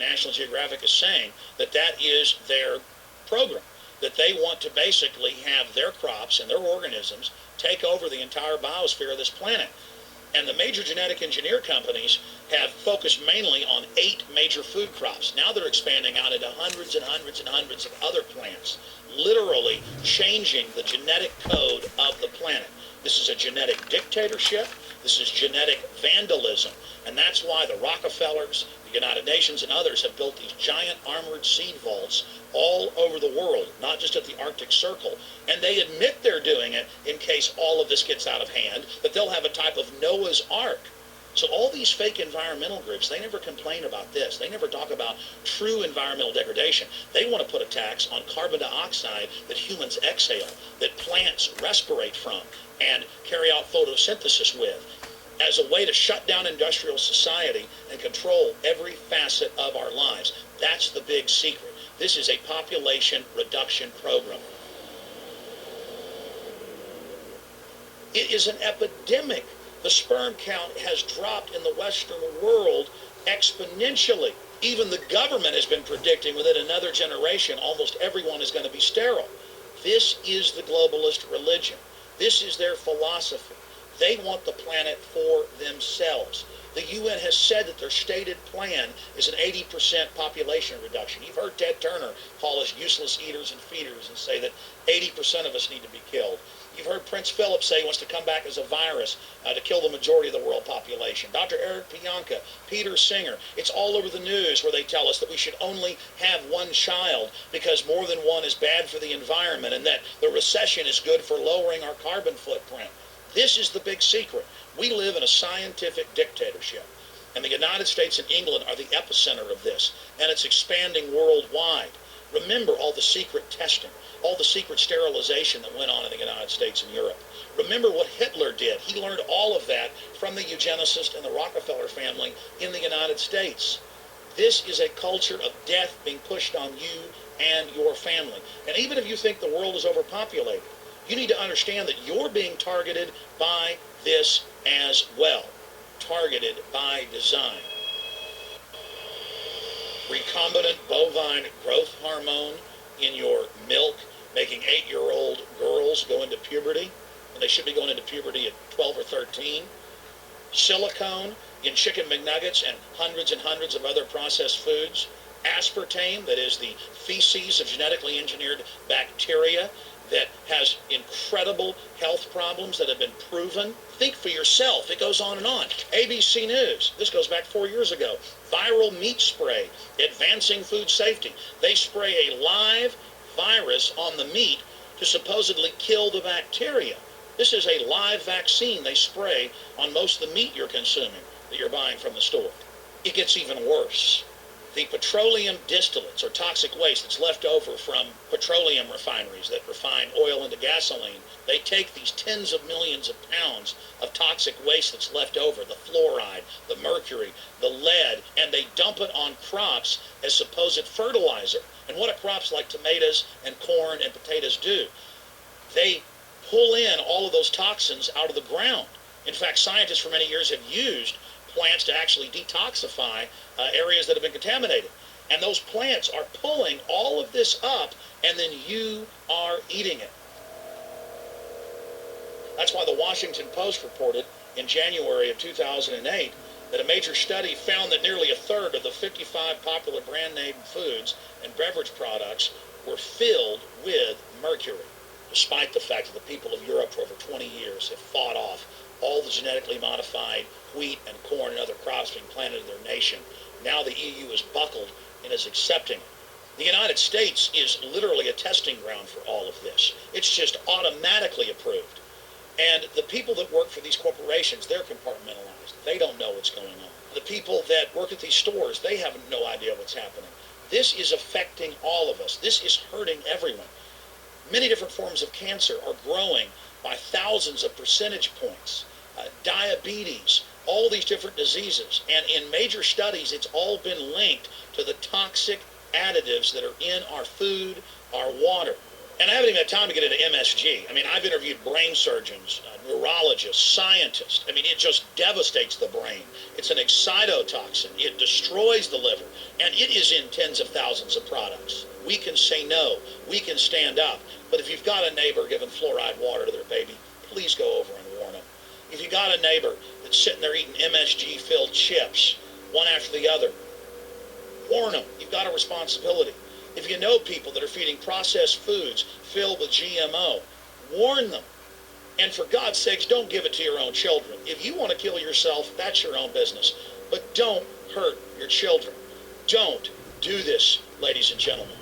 National Geographic is saying that that is their program, that they want to basically have their crops and their organisms take over the entire biosphere of this planet. And the major genetic engineer companies have focused mainly on 8 major food crops. Now they're expanding out into hundreds and hundreds and hundreds of other plants, literally changing the genetic code of the planet. This is a genetic dictatorship. This is genetic vandalism. And that's why the Rockefellers, the United Nations, and others have built these giant armored seed vaults all over the world, not just at the Arctic Circle. And they admit they're doing it in case all of this gets out of hand, that they'll have a type of Noah's Ark. So all these fake environmental groups, they never complain about this. They never talk about true environmental degradation. They want to put a tax on carbon dioxide that humans exhale, that plants respirate from and carry out photosynthesis with, as a way to shut down industrial society and control every facet of our lives. That's the big secret. This is a population reduction program. It is an epidemic. The sperm count has dropped in the Western world exponentially. Even the government has been predicting within another generation almost everyone is going to be sterile. This is the globalist religion. This is their philosophy. They want the planet for themselves. The UN has said that their stated plan is an 80% population reduction. You've heard Ted Turner call us useless eaters and feeders and say that 80% of us need to be killed. You've heard Prince Philip say he wants to come back as a virus to kill the majority of the world population. Dr. Eric Pianka, Peter Singer, it's all over the news where they tell us that we should only have one child because more than one is bad for the environment and that the recession is good for lowering our carbon footprint. This is the big secret. We live in a scientific dictatorship, and the United States and England are the epicenter of this, and it's expanding worldwide. Remember all the secret testing, all the secret sterilization that went on in the United States and Europe. Remember what Hitler did. He learned all of that from the eugenicist and the Rockefeller family in the United States. This is a culture of death being pushed on you and your family. And even if you think the world is overpopulated, you need to understand that you're being targeted by this as well. Targeted by design. Recombinant bovine growth hormone in your milk, making 8-year-old girls go into puberty, when they should be going into puberty at 12 or 13. Silicone in chicken McNuggets and hundreds of other processed foods. Aspartame, that is the feces of genetically engineered bacteria that has incredible health problems that have been proven. Think for yourself. It goes on and on. ABC News, this goes back 4 years ago. Viral meat spray, advancing food safety. They spray a live virus on the meat to supposedly kill the bacteria. This is a live vaccine they spray on most of the meat you're consuming that you're buying from the store. It gets even worse. The petroleum distillates, or toxic waste that's left over from petroleum refineries that refine oil into gasoline, they take these tens of millions of pounds of toxic waste that's left over, the fluoride, the mercury, the lead, and they dump it on crops as supposed fertilizer. And what do crops like tomatoes and corn and potatoes do? They pull in all of those toxins out of the ground. In fact, scientists for many years have used plants to actually detoxify areas that have been contaminated. And those plants are pulling all of this up, and then you are eating it. That's why the Washington Post reported in January of 2008 that a major study found that nearly a third of the 55 popular brand name foods and beverage products were filled with mercury, despite the fact that the people of Europe for over 20 years have fought off all the genetically modified wheat and corn and other crops being planted in their nation. Now the EU is buckled and is accepting it. The United States is literally a testing ground for all of this. It's just automatically approved. And the people that work for these corporations, they're compartmentalized. They don't know what's going on. The people that work at these stores, they have no idea what's happening. This is affecting all of us. This is hurting everyone. Many different forms of cancer are growing by thousands of percentage points. Diabetes, all these different diseases. And in major studies, it's all been linked to the toxic additives that are in our food, our water. And I haven't even had time to get into MSG. I mean, I've interviewed brain surgeons, neurologists, scientists. I mean, it just devastates the brain. It's an excitotoxin. It destroys the liver. And it is in tens of thousands of products. We can say no. We can stand up. But if you've got a neighbor giving fluoride water to their baby, please go over and warn them. If you've got a neighbor that's sitting there eating MSG-filled chips, one after the other, warn them. You've got a responsibility. If you know people that are feeding processed foods filled with GMO, warn them. And for God's sakes, don't give it to your own children. If you want to kill yourself, that's your own business. But don't hurt your children. Don't do this, ladies and gentlemen.